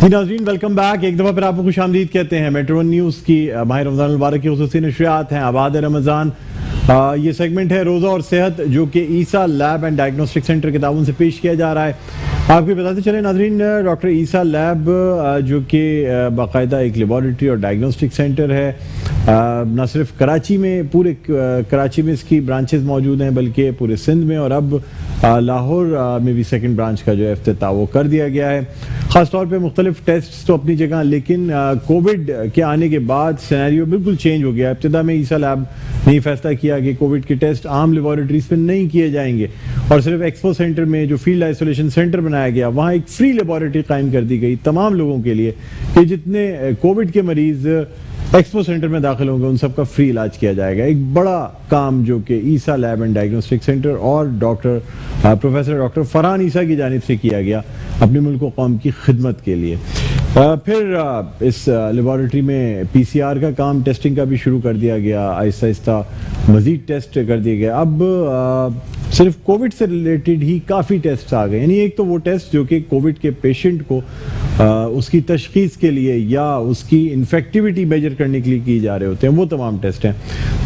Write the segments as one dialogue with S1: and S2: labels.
S1: जी नाज़रीन, welcome back. एक दफ़ा फिर आपको खुशामदीद कहते हैं। मेट्रो न्यूज़ की माह रमज़ान मुबारक की खुसूसी नशरियात हैं। आबाद रमज़ान ये सेगमेंट है रोज़ा और सेहत, जो कि ईसा लैब एंड डायग्नोस्टिक सेंटर के ताउन से पेश किया जा रहा है। आपको बताते चले नाज़रीन, डॉक्टर ईसा लैब जो कि बाकायदा एक लेबॉरेटरी और डायग्नोस्टिक सेंटर है, न सिर्फ कराची में, पूरे कराची में इसकी ब्रांचेस मौजूद हैं, बल्कि पूरे सिंध में, और अब लाहौर में भी सेकंड ब्रांच का जो है इफ्तिताह वो कर दिया गया है। ख़ास तौर पे मुख्तलिफ टेस्ट तो अपनी जगह, लेकिन कोविड के आने के बाद सिनेरियो बिल्कुल चेंज हो गया। इब्तिदा में ईसा लैब ने फैसला किया कि कोविड के टेस्ट आम लेबॉरेटरीज में नहीं किए जाएंगे और सिर्फ एक्सपो सेंटर में जो फील्ड आइसोलेशन सेंटर बनाया गया, वहाँ एक फ्री लेबॉरेटरी कायम कर दी गई तमाम लोगों के लिए कि जितने कोविड के मरीज़ एक्सपो सेंटर में दाखिल होंगे उन सबका फ्री इलाज किया जाएगा। एक बड़ा काम जो कि ईसा लैब एंड डायग्नोस्टिक सेंटर और प्रोफेसर डॉक्टर फरहान ईसा की जानिब से किया गया अपने मुल्क व कौम की खिदमत के लिए। फिर इस लेबॉरेटरी में PCR का काम, टेस्टिंग का भी शुरू कर दिया गया। आहिस्ता आहिस्ता मज़ीद टेस्ट कर दिए गए। अब सिर्फ कोविड से रिलेटेड ही काफ़ी टेस्ट आ गए। यानी एक तो वो टेस्ट जो कि कोविड के पेशेंट को उसकी तशखीस के लिए या उसकी इन्फेक्टिविटी मेजर करने के लिए किए जा रहे होते हैं, वो तमाम टेस्ट हैं।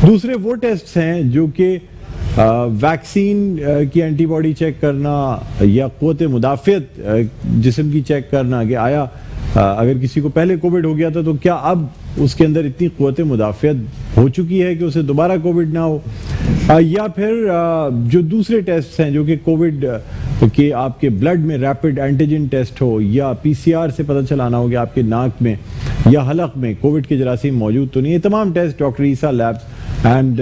S1: दूसरे वो टेस्ट हैं जो कि वैक्सीन की एंटीबॉडी चेक करना या क़ुव्वत मुदाफ़ियत जिस्म की चेक करना कि आया अगर किसी को पहले कोविड हो गया था तो क्या अब उसके अंदर इतनी क़ुव्वत मुदाफ़ियत हो चुकी है कि उसे दोबारा कोविड ना हो, या फिर जो दूसरे टेस्ट हैं जो कि कोविड के आपके ब्लड में रैपिड एंटीजन टेस्ट हो या PCR से पता चलाना हो कि आपके नाक में या हलक में कोविड के जरासीम मौजूद तो नहीं। ये तमाम test doctor Essa labs and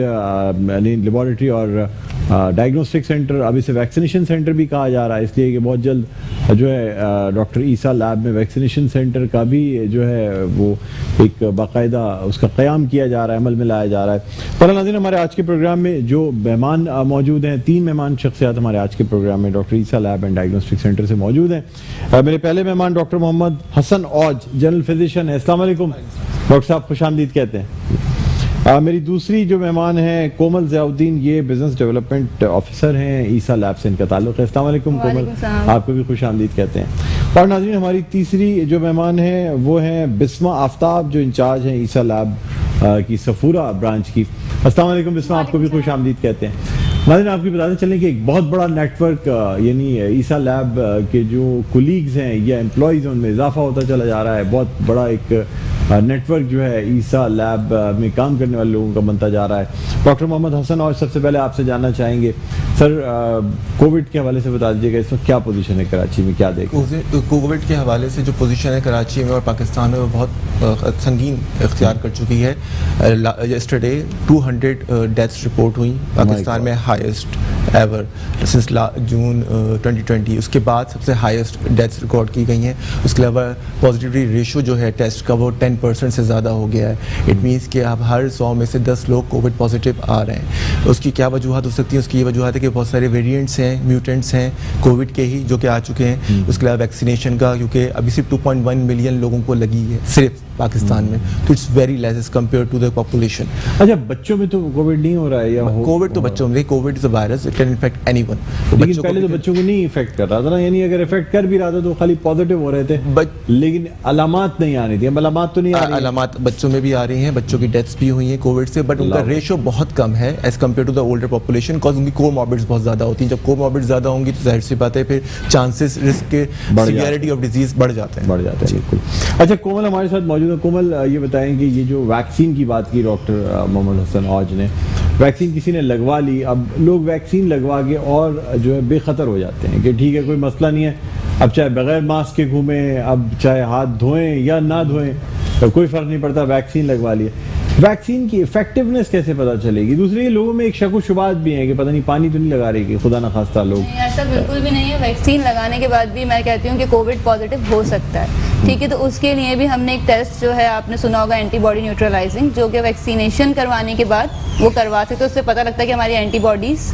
S1: laboratory और डायग्नोस्टिक सेंटर, अब इसे वैक्सीनेशन सेंटर भी कहा जा रहा है, इसलिए कि बहुत जल्द जो है डॉक्टर ईसा लैब में वैक्सीनेशन सेंटर का भी जो है वो एक बाकायदा उसका क़याम किया जा रहा है, अमल में लाया जा रहा है। पर नाज़रीन, हमारे आज के प्रोग्राम में जो मेहमान मौजूद हैं, 3 मेहमान शख्सियात हमारे आज के प्रोग्राम में doctor Isa lab and diagnostic centre से मौजूद हैं। मेरे पहले मेहमान डॉक्टर मोहम्मद हसन औज, जनरल फिजिशियन है। अस्सलाम वालेकुम डॉक्टर साहब, खुशामदीद कहते हैं। मेरी दूसरी जो मेहमान हैं कोमल ज़ियाउद्दीन, ये बिजनेस डेवलपमेंट ऑफिसर हैं, ईसा लैब से इनका ताल्लुक़ है। अस्सलाम वालेकुम कोमल, आपको भी खुशामदीद कहते हैं। और नाज़रीन, हमारी तीसरी जो मेहमान हैं वो हैं बिस्मा आफ्ताब, जो इंचार्ज हैं ईसा लैब की सफूरा ब्रांच की। अस्सलाम वालेकुम बिस्मा, आपको भी खुशामदीद कहते हैं। नाज़रीन, आपको बताते चलें कि एक बहुत बड़ा नेटवर्क यानी ईसा लैब के जो कुलीग्स हैं या एम्प्लॉइज़ उनमें इजाफा होता चला जा रहा है। बहुत बड़ा एक नेटवर्क जो है ईसा लैब में काम करने वाले लोगों का बनता जा रहा है। डॉक्टर मोहम्मद हसन, और सबसे पहले आपसे जानना चाहेंगे सर, कोविड के हवाले से बता दीजिएगा इस वक्त क्या पोजीशन है कराची में, क्या देखें?
S2: कोविड के हवाले से जो पोजीशन है कराची में और पाकिस्तान में वो बहुत संगीन इख्तियार कर चुकी है। यस्टरडे 200 डेथ्स रिपोर्ट हुई पाकिस्तान में, हाईएस्ट एवर सिंस जून 2020। उसके बाद सबसे हाईएस्ट डेथ्स रिकॉर्ड की गई हैं। उसके अलावा पॉजिटिविटी रेशो जो है टेस्ट का वो 10% से ज़्यादा हो गया है। इट मीन्स कि अब हर 100 में से 10 लोग कोविड पॉजिटिव आ रहे हैं। उसकी क्या वजूहत हो सकती है? उसकी ये वजूहत है कि बहुत सारे वेरिएंट्स हैं, म्यूटेंट्स हैं कोविड के ही जो कि आ चुके हैं। उसके अलावा वैक्सीनेशन का, क्योंकि अभी सिर्फ 2.1 मिलियन लोगों को लगी है सिर्फ पाकिस्तान में, तो it's very less as compare to the population.
S1: अच्छा, बच्चों में तो कोविड नहीं हो रहा है या
S2: कोविड तो बच्चों में, Covid is a virus, it can infect anyone.
S1: लेकिन पहले तो बच्चों को नहीं इफेक्ट कर रहा था ना, यानी अगर इफेक्ट कर भी रहा था तो खाली पॉजिटिव हो रहे थे, लेकिन अलामात नहीं आ रही थी। अलामात तो नहीं आ रही,
S2: अलामात बच्चों में भी आ रही हैं, बच्चों की डेथ्स भी हुई हैं कोविड से, बट उनका रेशो बहुत कम है as compare to the older population, because उनकी कोमॉर्बिड्स बहुत ज़्यादा होती हैं। जब कोमॉर्बिड्स ज़्यादा होंगी तो जाहिर सी बात है फिर चांसेस, रिस्क के, सीवियरिटी ऑफ डिजीज बढ़ जाते हैं।
S1: बिल्कुल। अच्छा, कोमल हमारे साथ मौजूद है। कोमल, ये बताएं कि ये जो वैक्सीन की बात की डॉक्टर मोहम्मद हसन औज ने, वैक्सीन किसी ने लगवा ली, अब लोग वैक्सीन लगवा के और जो है बेखतर हो जाते हैं कि ठीक है कोई मसला नहीं है, अब चाहे बगैर मास्क के घूमें, अब चाहे हाथ धोएं या ना धोएं तो कोई फ़र्क नहीं पड़ता, वैक्सीन लगवा लिए। वैक्सीन की इफेक्टिवनेस कैसे पता चलेगी? दूसरे ये लोगों में एक शक व शुबात भी है कि पता नहीं पानी तो नहीं लगा रही कि खुदा ना खास्ता लोग।
S3: ऐसा बिल्कुल भी नहीं है। वैक्सीन लगाने के बाद भी मैं कहती हूँ कि कोविड पॉजिटिव हो सकता है, ठीक है। तो उसके लिए भी हमने एक टेस्ट जो है, आपने सुना होगा, एंटीबॉडी न्यूट्रलाइजिंग, जो कि वैक्सीनेशन करवाने के बाद वो करवाते तो उससे पता लगता है कि हमारी एंटीबॉडीज़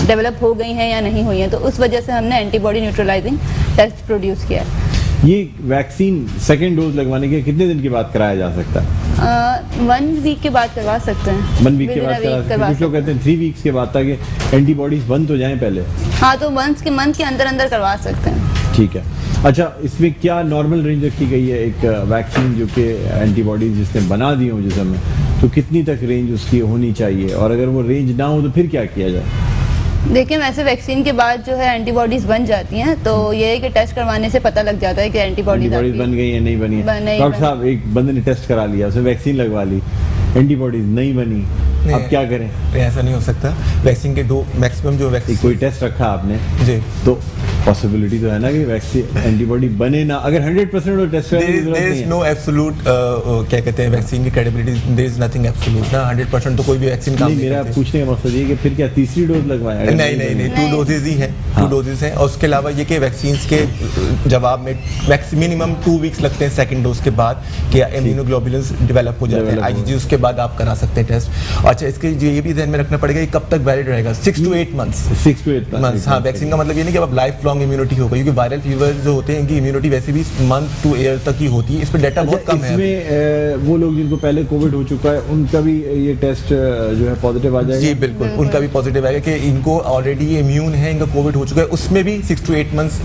S3: डेवलप हो गई हैं या नहीं हुई हैं। तो उस वजह से हमने एंटीबॉडी न्यूट्रलाइजिंग टेस्ट प्रोड्यूस किया है।
S1: ये वैक्सीन सेकेंड डोज लगवाने के कितने दिन के बाद कराया जा सकता है?
S3: 1 वीक के बाद करवा सकते हैं।
S1: 1 वीक के बाद करा सकते हैं। कुछ लोग कहते हैं 3 वीक्स के बाद, ताकि एंटीबॉडीज बन तो जाएं पहले।
S3: हाँ, तो मंथ के अंदर अंदर करवा सकते हैं।
S1: ठीक है। अच्छा, इसमें क्या नॉर्मल रेंज रखी गई है? एक वैक्सीन जो कि एंटीबॉडीज जिसने बना दी हो जिसम में, तो कितनी तक रेंज उसकी होनी चाहिए, और अगर वो रेंज ना हो तो फिर क्या किया जाए?
S3: देखिए, वैसे वैक्सीन के बाद जो है एंटीबॉडीज बन जाती हैं, तो ये है कि टेस्ट करवाने से पता लग जाता है कि एंटीबॉडीज
S1: बन गई है नहीं बनी है।
S3: नहीं
S1: डॉक्टर
S3: बनी।
S1: साहब, एक बंदे ने टेस्ट करा लिया, उसे वैक्सीन लगवा ली, एंटीबॉडीज नहीं बनी, अब क्या करें?
S2: ऐसा नहीं हो सकता। वैक्सीन के दो मैक्सिमम जो वैक्सीन
S1: कोई टेस्ट रखा आपने
S2: जी,
S1: तो पॉसिबिलिटी तो है ना कि वैक्सीन एंटीबॉडी बने ना, अगर 100% वो टेस्ट करने की जरूरत
S2: there
S1: नहीं
S2: is
S1: है।
S2: no absolute क्या कहते हैं वैक्सीन की credibility, there is nothing absolute ना, 100% तो कोई भी वैक्सीन काम
S1: नहीं,
S2: नहीं
S1: मेरा
S2: करती।
S1: पूछने का मकसद ये कि फिर क्या तीसरी डोज लगवाएं? अगर
S2: नहीं नहीं नहीं,
S3: नहीं।
S2: 2 डोजेज ही हैं,
S1: हाँ।
S2: 2 डोजेज हैं। और उसके अलावा ये कि वैक्सीन के जवाब में मिनिमम 2 वीक्स लगते हैं सेकंड डोज के बाद कि इम्यूनोग्लोबुलिन्स डेवलप हो जाते हैं,
S1: Develop हो।
S2: आईजीजी, उसके बाद आप करा सकते हैं टेस्ट। अच्छा, इसके ये भी ध्यान में रखना पड़ेगा कि कब तक वैलिड रहेगा, 6 to 8 months
S1: 6 to 8
S2: मंथ्स। हाँ, वैक्सीन का मतलब ये नहीं कि अब लाइफ लॉन्ग इम्यूनिटी होगा, क्योंकि वायरल फीवर जो होते हैं इनकी इम्यूनिटी वैसे भी मंथ टू ईयर तक ही होती है। इस पर डाटा बहुत कम है।
S1: इसमें वो लोग जिनको पहले कोविड हो चुका है उनका भी ये टेस्ट जो है पॉजिटिव आ जाएगा?
S2: जी बिल्कुल, उनका भी पॉजिटिव आएगा कि इनको ऑलरेडी इम्यून है, इनका कोविड हो चुका है, उसमें भी 6 to 8 मंथ्स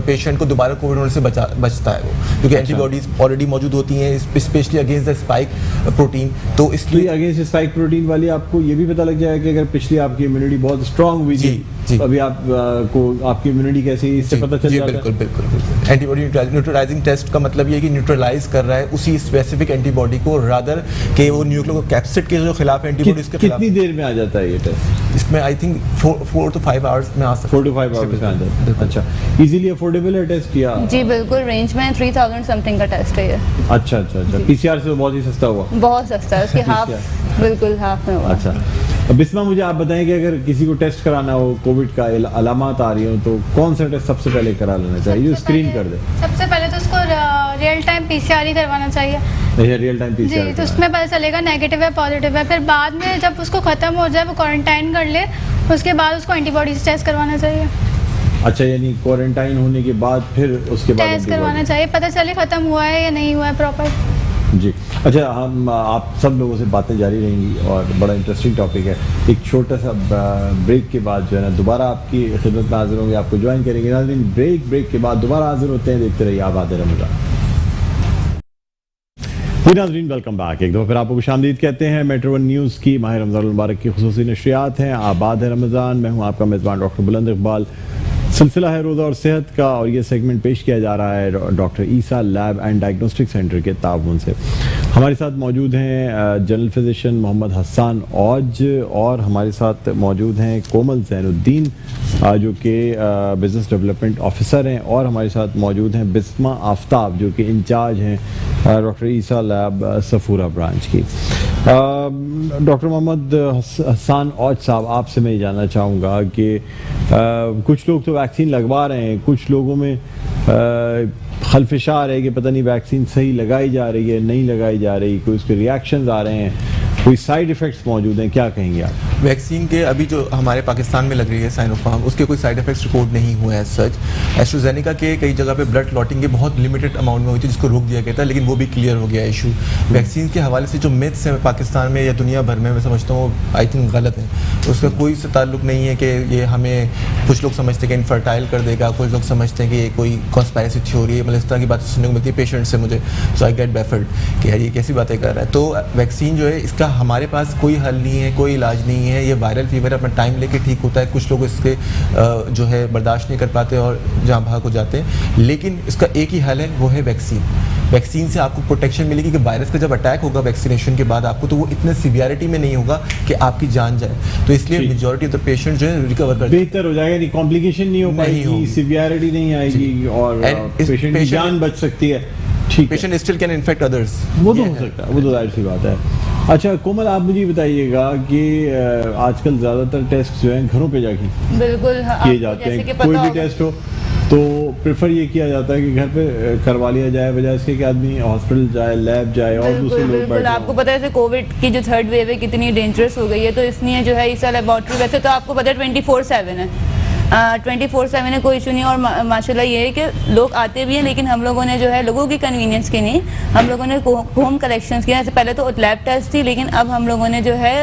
S2: पेशेंट को दोबारा कोविड होने से बचता है वो, क्योंकि एंटीबॉडीज ऑलरेडी मौजूद होती हैं, specially against the spike protein. तो
S1: तो
S2: इसलिए
S1: ये अगेंस्ट स्पाइक प्रोटीन वाली आपको ये भी पता लग जाएगा कि अगर पिछली आपकी इम्यूनिटी बहुत स्ट्रांग हुई थी,
S2: जी।
S1: अभी आप को आपकी इम्यूनिटी कैसी है, इससे
S2: जी,
S1: पता चल
S2: जी,
S1: जाता
S2: बिल्कुल
S1: है?
S2: बिल्कुल बिल्कुल। एंटीबॉडी न्यूट्रलाइजिंग टेस्ट का मतलब ये है कि न्यूट्रलाइज कर रहा है उसी स्पेसिफिक एंटीबॉडी को, रादर के वो न्यूक्लियोकैप्सिड के जो खिलाफ एंटीबॉडीज के खिलाफ।
S1: कितनी देर में आ जाता है ये टेस्ट?
S2: इसमें आई थिंक 4 to 5 आवर्स में आ सकता
S1: 4 to 5 आवर्स में आ जाता है। अच्छा, इजीली अफोर्डेबल है टेस्ट या?
S3: जी बिल्कुल, रेंज में 3000 समथिंग का टेस्ट है ये।
S1: अच्छा अच्छा अच्छा, पीसीआर से तो बहुत ही सस्ता हुआ।
S3: बहुत सस्ता है, उसकी हाफ, बिल्कुल हाफ में हुआ।
S1: अच्छा, अब बिस्मा मुझे आप बताएं कि अगर किसी को टेस्ट कराना हो, कोविड का अलामत आ रही हो, तो कौन सा टेस्ट सबसे पहले करा लेना चाहिए जो स्क्रीन कर दे?
S4: सबसे पहले तो उसको रियल टाइम पीसीआर ही करवाना चाहिए।
S1: रियल टाइम
S4: जी,
S1: पीसीआर
S4: तो उसमें पता चलेगा नेगेटिव है पॉजिटिव है। फिर बाद में जब उसको ख़त्म हो जाए, वो क्वारंटाइन कर ले, उसके बाद उसको एंटीबॉडीज टेस्ट करवाना चाहिए।
S1: अच्छा, यानी क्वारंटाइन होने के बाद फिर उसके बाद
S4: टेस्ट करवाना चाहिए, पता चले ख़त्म हुआ है या नहीं हुआ है प्रॉपर।
S1: जी। अच्छा, हम आप सब लोगों से बातें जारी रहेंगी और बड़ा इंटरेस्टिंग टॉपिक है। एक छोटा सा ब्रेक के बाद जो है ना दोबारा आपकी खिदमत में हाजिर होंगे, आपको ज्वाइन करेंगे। नाज़रीन, ब्रेक के बाद दोबारा हाजिर होते हैं, देखते रहिए आबाद रमज़ान। नाज़रीन, वेलकम बैक। एक दफ़ा फिर आपको खुशामदीद कहते हैं। मेट्रो वन न्यूज़ की माह रमज़ान मुबारक की खुसूसी नशरियात हैं आबाद रमज़ान। मैं हूँ आपका मेज़बान डॉक्टर बुलंद इकबाल। सिलसिला है रोज़ा और सेहत का, और ये सेगमेंट पेश किया जा रहा है doctor Isa lab and diagnostic centre के ताउन से। हमारे साथ मौजूद हैं जनरल फिजिशियन मोहम्मद हसन औज, और हमारे साथ मौजूद हैं कोमल ज़ैनुद्दीन जो कि बिज़नेस डेवलपमेंट ऑफिसर हैं, और हमारे साथ मौजूद हैं बिस्मा आफ्ताब जो कि इंचार्ज हैं doctor Isa lab Safura branch की। डॉक्टर मोहम्मद हसन औज साहब, आपसे मैं ये जानना चाहूँगा कि कुछ लोग तो वैक्सीन लगवा रहे हैं, कुछ लोगों में खलफिशार है कि पता नहीं वैक्सीन सही लगाई जा रही है नहीं लगाई जा रही, कोई उसके रिएक्शंस आ रहे हैं, कोई साइड इफ़ेक्ट्स मौजूद हैं, क्या कहेंगे आप?
S2: वैक्सीन के अभी जो हमारे पाकिस्तान में लग रही है साइनोफार्म, उसके कोई साइड इफेक्ट्स रिपोर्ट नहीं हुए हैं सच। एस्ट्राजेनेका के कई जगह पे ब्लड क्लॉटिंग के बहुत लिमिटेड अमाउंट में हुई थी, जिसको रोक दिया गया था, लेकिन वो भी क्लियर हो गया इशू। वैक्सीन के हवाले से जो मिथ्स हैं पाकिस्तान में या दुनिया भर में, मैं समझता हूँ आई थिंक गलत है। उसका कोई से ताल्लुक नहीं है कि ये हमें, कुछ लोग समझते हैं कि इनफर्टाइल कर देगा, कुछ लोग समझते हैं कि ये कोई कॉन्स्पायरेसी थ्योरी है, मतलब इस तरह की बातें सुनने को मिलती है पेशेंट से मुझे। सो आई गेट बैफल्ड कि यार ये कैसी बातें कर रहा है। तो वैक्सीन जो है इसका हमारे पास कोई हल नहीं है, कोई इलाज नहीं है। ये वायरल फीवर अपना टाइम लेके ठीक होता है, कुछ लोग इसके जो है बर्दाश्त नहीं कर पाते और जहाँ भाग हो जाते हैं, लेकिन इसका एक ही हल है, वो है वैक्सीन। वैक्सीन से आपको प्रोटेक्शन मिलेगी कि वायरस का जब अटैक होगा वैक्सीनेशन के बाद आपको, तो वो इतने सीवियरिटी में नहीं होगा कि आपकी जान जाए। तो इसलिए मेजॉरिटी ऑफ द पेशेंट जो है रिकवर कर
S1: बेहतर हो जाएगा, नहीं कॉम्प्लिकेशन नहीं हो पाएगी, सीवियरिटी नहीं आएगी और पेशेंट की जान बच सकती है। ठीक,
S2: patient still can infect others,
S1: वो तो हो सकता है, वो तो जाहिर सी बात है। अच्छा कोमल, आप मुझे बताइएगा कि आजकल ज़्यादातर टेस्ट जो हैं घरों पे जाके
S3: बिल्कुल
S1: किए जाते हैं। कोई भी टेस्ट हो तो प्रेफर ये किया जाता है कि घर पे करवा लिया जाए, बजाय इसके कि आदमी हॉस्पिटल जाए, लैब जाए और दूसरे लोग
S3: बिल्कुल। आपको पता है कोविड की जो थर्ड वेव है कितनी डेंजरस हो गई है, तो इसलिए जो है ईसा लेबोरेटरी वैसे तो आपको पता है 24/7 है, 24/7 है, कोई इशू नहीं। और माशाल्लाह ये है कि लोग आते भी हैं, लेकिन हम लोगों ने जो है लोगों की कन्वीनियंस के लिए हम लोगों ने होम कलेक्शंस किया। ऐसे पहले तो लैब टेस्ट थी, लेकिन अब हम लोगों ने जो है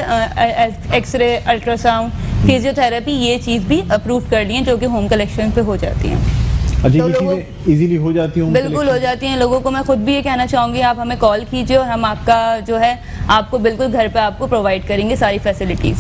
S3: एक्सरे, अल्ट्रासाउंड, फिजियोथेरेपी ये चीज़ भी अप्रूव कर ली है, जो कि होम कलेक्शन पे हो जाती हैं।
S1: अच्छा,
S3: तो
S1: ये
S3: लोगों
S1: चीजें इजीली हो जाती हूँ
S3: बिल्कुल हो जाती हैं लोगों को। मैं खुद भी ये कहना चाहूँगी, आप हमें कॉल कीजिए और हम आपका जो है आपको बिल्कुल घर पे आपको प्रोवाइड करेंगे सारी फैसिलिटीज़।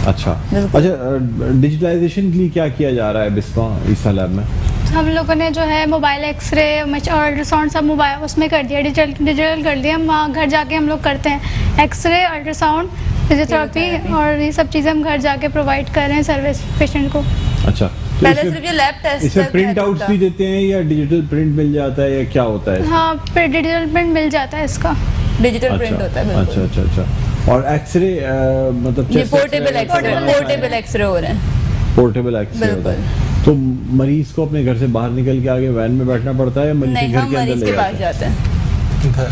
S1: अच्छा
S3: बिल्कुल।
S1: अच्छा, डिजिटलाइजेशन के लिए क्या किया जा रहा है बिस्मा ईसा लैब में?
S4: हम लोगों ने जो है मोबाइल एक्सरे और अल्ट्रासाउंड सब मोबाइल उसमें कर दिया, डिजिटल कर दिया। हम वहाँ घर जाके हम लोग करते हैं एक्सरे, अल्ट्रासाउंड, फिजियोथेरेपी और ये सब चीज़ें हम घर जाके प्रोवाइड कर रहे हैं सर्विस पेशेंट को।
S1: अच्छा, तो
S3: पहले सिर्फ ये लैब टेस्ट
S1: इसमें प्रिंट आउट्स भी देते हैं या डिजिटल प्रिंट मिल जाता है या क्या होता है?
S4: हाँ, डिजिटल प्रिंट मिल जाता है इसका।
S3: डिजिटल प्रिंट होता है बिल्कुल।
S1: अच्छा अच्छा अच्छा। और एक्सरे मतलब
S3: ये पोर्टेबल एक्सरे हो रहे हैं।
S1: पोर्टेबल एक्सरे होता है। तो मरीज को अपने घर से बाहर निकल के आगे वैन में बैठना पड़ता है या मरीज के
S3: नहीं,
S1: घर
S3: हम
S1: के अंदर
S3: मरीज
S1: ले
S3: के पास
S1: जाते हैं?
S3: जाते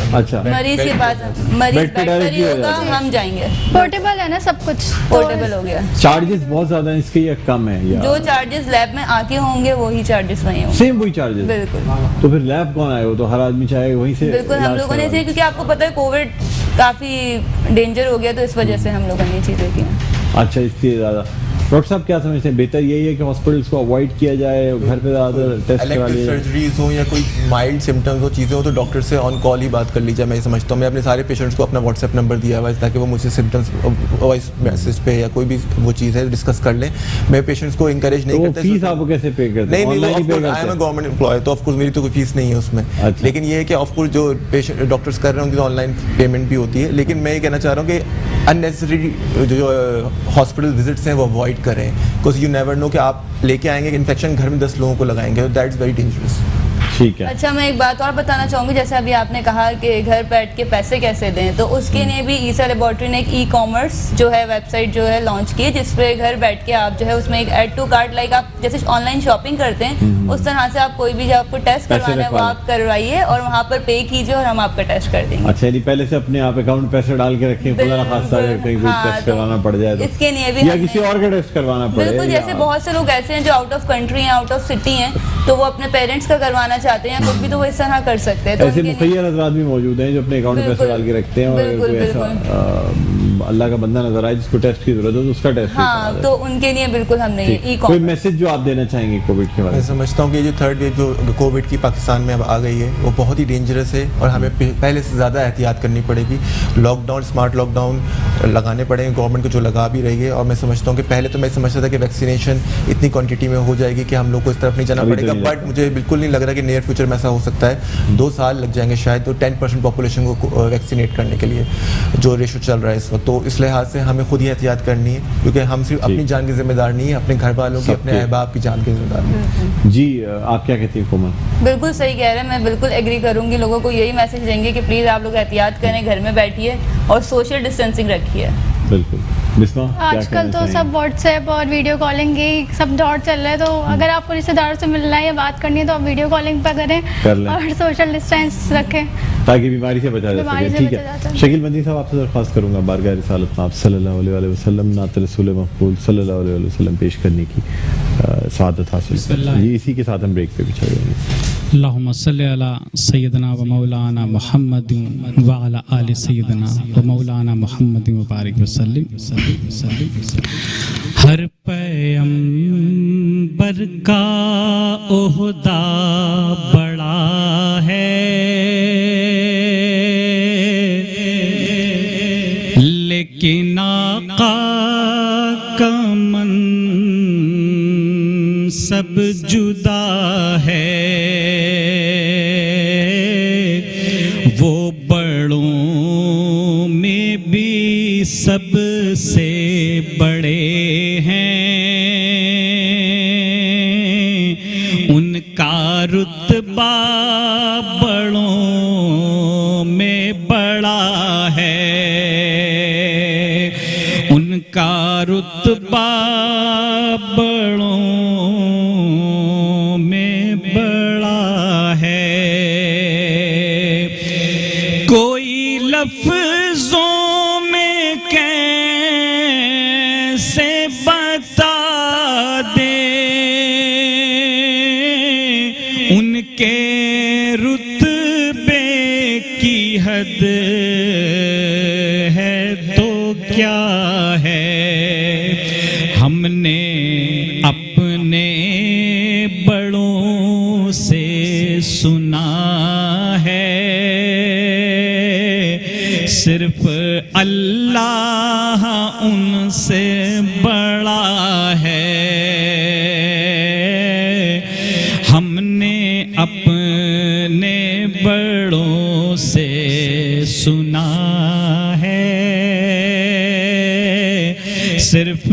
S3: हैं।
S1: अच्छा,
S3: मरीज के पास मरीज
S1: बेड पे
S3: बेड पर ही
S1: directly हो
S3: होगा,
S1: जाता है।
S3: हम जाएंगे।
S4: पोर्टेबल है ना सब कुछ,
S3: पोर्टेबल हो गया।
S1: चार्जेस बहुत ज्यादा हैं इसके या कम है या
S3: जो चार्जेस लैब में आके होंगे वही चार्जेस वहीं होंगे।
S1: सेम वही चार्जेस?
S3: बिल्कुल
S1: तो फिर लैब कौन आए? वो तो हर आदमी चाहे वहीं से
S3: बिल्कुल। हम
S1: इलाज
S3: लोगों ने
S1: करवा
S3: इसे, क्योंकि आपको पता है कोविड काफी डेंजर हो गया, तो इस वजह से हम लोगों ने ये चीजें की हैं।
S1: ले। अच्छा, इसलिए ज्यादा। डॉक्टर साहब क्या समझते हैं, बेहतर यही है कि हॉस्पिटल्स को अवॉइड किया जाए, घर पे ज्यादा टेस्ट करा
S2: इलेक्टिव
S1: लिया जाए?
S2: सर्जरीज हो या कोई माइल्ड सिम्टम्स हो, चीज़ें हो, तो डॉक्टर से ऑन कॉल ही बात कर लीजिए। मैं ये समझता हूँ, मैं अपने सारे पेशेंट्स को अपना व्हाट्सएप नंबर दिया हुआ है ताकि वो मुझसे सिम्टम्स वॉइस मैसेज पे या कोई भी वो चीज़ है डिस्कस कर लें। मैं पेशेंट्स को इंकरेज नहीं
S1: तो वो
S2: करता।
S1: फीस आपको कैसे पे करते हैं?
S2: नहीं,
S1: ऑनलाइन ही पे
S2: आई एम
S1: करते
S2: अ
S1: हैं?
S2: गवर्नमेंट एम्प्लॉय, तो ऑफकोर्स मेरी तो कोई फीस नहीं है उसमें।
S1: अच्छा।
S2: लेकिन ये है कि ऑफकोर्स जो पेशेंट डॉक्टर्स कर रहे हैं उनकी तो ऑनलाइन पेमेंट भी होती है। लेकिन मैं ये कहना चाह रहा हूँ कि अननेसेसरी जो हॉस्पिटल विजिट्स हैं वो अवॉइड करें, बिकॉज यू नेवर नो कि आप लेके आएंगे इन्फेक्शन, घर में 10 लोगों को लगाएंगे, दैट इज़ वेरी डेंजरस।
S1: ठीक है।
S3: अच्छा, मैं एक बात और बताना चाहूँगी, जैसे अभी आपने कहा कि घर बैठ के पैसे कैसे दें, तो उसके लिए भी ईसा लेबोरेटरी ने एक ई-कॉमर्स जो है वेबसाइट जो है लॉन्च की है, जिसपे घर बैठ के आप जो है उसमें एक ऐड टू कार्ट, लाइक आप जैसे ऑनलाइन शॉपिंग करते हैं उस तरह से आप कोई भी जो आपको टेस्ट
S1: पैसे
S3: करवाना है वो
S1: रखवा
S3: आप करवाइए और वहाँ पर पे कीजिए और हम आपका टेस्ट कर देंगे।
S1: अच्छा, यानी पहले से अपने आप अकाउंट में पैसे डाल के रखें, खुदा ना खास्ता अगर कहीं कोई
S3: हाँ,
S1: टेस्ट
S3: तो
S1: करवाना पड़ जाए तो,
S3: इसके लिए भी
S1: या
S3: हमने-
S1: किसी और का टेस्ट करवाना पड़े।
S3: बिल्कुल, जैसे बहुत से लोग ऐसे हैं जो आउट ऑफ कंट्री हैं, आउट ऑफ सिटी हैं, तो वो अपने पेरेंट्स का करवाना चाहते हैं या कुछ भी, तो वो इस तरह कर सकते हैं। तो
S1: ऐसे
S3: उनके लिए-
S1: मुखैर हजरात भी मौजूद हैं जो अपने अकाउंट में पैसे
S3: बिल्कुल,
S1: डाल के रखते हैं और अगर
S3: बिल्कुल,
S1: कोई ऐसा अल्लाह का बंदा नजर आए जिसको टेस्ट की जरूरत हो तो उसका टेस्ट
S3: हाँ, तो उनके लिए बिल्कुल हमने ये
S1: कोई
S3: ई-कॉमर्स।
S1: मैसेज जो आप देना चाहेंगे कोविड के बारे
S2: मैं
S1: में?
S2: समझता हूँ कि जो थर्ड वेव जो कोविड की पाकिस्तान में अब आ गई है वो बहुत ही डेंजरस है और हमें पहले से ज़्यादा एहतियात करनी पड़ेगी। लॉकडाउन, स्मार्ट लॉकडाउन लगाने पड़ेंगे, गवर्नमेंट को जो लगा भी रही है। और मैं समझता हूँ कि पहले तो मैं समझता था कि वैक्सीनेशन इतनी क्वांटिटी में हो जाएगी कि हम लोग को इस तरफ नहीं जाना
S1: अभी तो
S2: पड़ेगा,
S1: नहीं
S2: बट मुझे बिल्कुल नहीं लग रहा कि नियर फ्यूचर में ऐसा हो सकता है। 2 साल लग जाएंगे शायद, तो 10% पॉपुलेशन को वैक्सीनेट करने के लिए जो रेशो चल रहा है इस वक्त। तो इस लिहाज से हमें खुद ही एहतियात करनी है, क्योंकि हम सिर्फ अपनी जान की जिम्मेदार नहीं है, अपने घर वालों की, अपने
S1: सबकी।
S2: अहबाब की जान की जिम्मेदार है।
S1: जी, आप क्या कहती हैं कोमल?
S3: बिल्कुल सही कह रहे हैं, मैं बिल्कुल एग्री करूंगी। लोगों को यही मैसेज देंगे कि प्लीज़ आप लोग एहतियात करें, घर में बैठिए और सोशल डिस्टेंसिंग रखिए।
S1: बिल्कुल। बिस्मा, क्या
S4: आजकल
S1: कहना
S4: तो
S1: चाहेंगे?
S4: सब व्हाट्सएप और वीडियो कॉलिंग ही सब दौर चल रहा है, तो अगर आपको रिश्तेदारों से मिलना है या बात करनी है तो आप वीडियो कॉलिंग पर
S1: कर
S4: करें
S1: लें।
S4: और सोशल डिस्टेंस रखें।
S1: ताकि बीमारी से बचा जा
S4: बीमारी
S1: सके।
S4: से
S1: ठीक
S4: बचा जा
S1: है,
S4: सके।
S1: शकील बंदी साहब आपसे दरख्वास्त करूंगा बारगाह रिसालत में आप सल्लल्लाहु अलैहि वसल्लम नात रसूल मक़बूल सल्लल्लाहु अलैहि वसल्लम पेश करने की सआदत हासिल करें। ये इसी के साथ हम ब्रेक पे भी चले जाएंगे।
S5: अल्लाहुम्मा सल्लि अला सय्यदना व मौलाना मुहम्मदिन व अला आलि सय्यदना व मौलाना मुहम्मदिन व बारिक वसल्लिम। हर पैगंबर का ओहदा बड़ा है, लेकिन आका का सब जुदा है। वो बड़ों में भी सबसे बड़े हैं, उनका रुतबा बड़ों में बड़ा है, उनका रुतबा बड़ों में बड़ा है। कोई लफ्जों में कैसे बता दे उनके रुतबे की हद है तो क्या है। हमने अपने बड़ों है, सिर्फ अल्लाह उनसे बड़ा है। हमने अपने बड़ों से सुना है, सिर्फ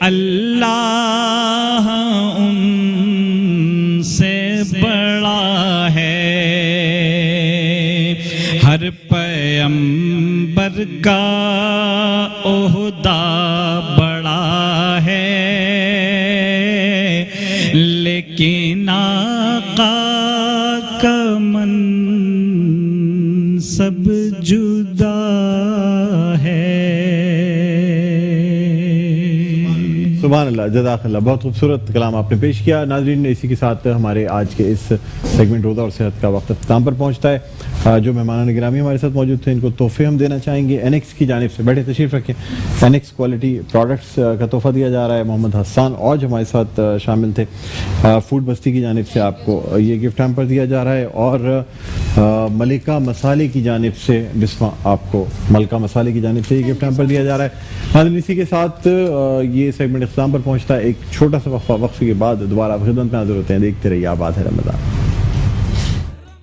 S5: अल्लाह उनसे बड़ा है। हर पैगंबर का ओहदा बड़ा है, लेकिन आका का सब जुदा है।
S1: सुभान अल्लाह, जज़ाकल्लाह। बहुत खूबसूरत कलाम आपने पेश किया। नाज़रीन, इसी के साथ हमारे आज के इस सेगमेंट रोज़ा और सेहत का वक्त अख्ताम पर पहुंचता है। जो मेहमान गिरामी हमारे साथ मौजूद थे, इनको तोहफे हम देना चाहेंगे एनेक्स की जानिब से। बैठे तशरीफ़ रखें। एनेक्स क्वालिटी प्रोडक्ट्स का तोहफा दिया जा रहा है। मोहम्मद हसन और जो हमारे साथ शामिल थे, फूड बस्ती की जानिब से आपको ये गिफ्ट हैम्पर दिया जा रहा है, और मलिका मसाले की जानिब से बिस्मा आपको मलका मसाले की जानिब से ये गिफ्ट हैम्पर दिया जा रहा है। नाज़रीन, इसी के साथ ये सेगमेंट इख्तिताम पर पहुंचता है। एक छोटा सा वक्फे के बाद दोबारा खिदमत में हाजिर होते हैं। देखते रहिए आबाद है रमज़ान।